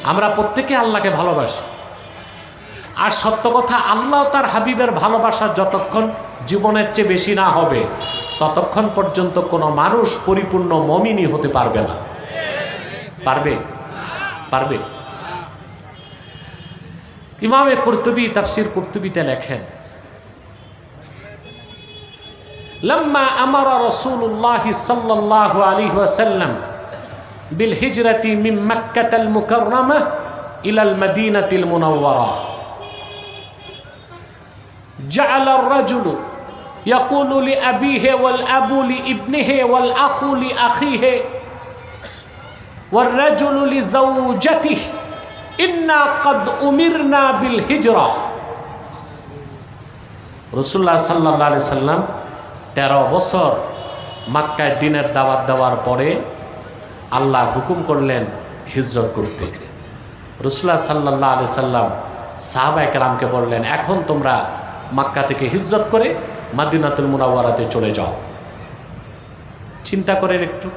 আমরা প্রত্যেকে আল্লাহকে ভালোবাসি। আর সত্য কথা, আল্লাহ তার হাবিবের ভালোবাসা যতক্ষণ জীবনের চেয়ে বেশি না হবে ততক্ষণ পর্যন্ত কোনো মানুষ পরিপূর্ণ মুমিনই হতে পারবে না। পারবে? পারবে? ইমামে কুরতুবী তাফসীর কুরতুবীতে লেখেন, লাম্মা আমারা রাসূলুল্লাহ সাল্লাল্লাহু আলাইহি ওয়াসাল্লাম বিল হিজরাতি মিন মক্কাতাল মুকাররামাহ ইলাল মাদিনাতিল মুনাওয়ারাহ জাআলা আর-রাজুলু ইয়াকুলু লিআবিহি ওয়াল আবু লিইবনিহি ওয়াল আখু লিআখিহি ওয়ার রাজুলু লিজাওজাতিহি ইন্না ক্বাদ উমিরনা বিল হিজরা। রাসূলুল্লাহ সাল্লাল্লাহু আলাইহি সাল্লাম 13 বছর মক্কায় দ্বীনের দাওয়াত দেওয়ার পরে আল্লাহ হুকুম করলেন হিজরত করতে। রাসূলুল্লাহ সাল্লাল্লাহু আলাইহি সাল্লাম সাহাবায়ে কেরামকে বললেন, এখন তোমরা মক্কা থেকে হিজরত করে মদিনাতুল মুনাওয়ারাতে চলে যাও। চিন্তা করেন একটু,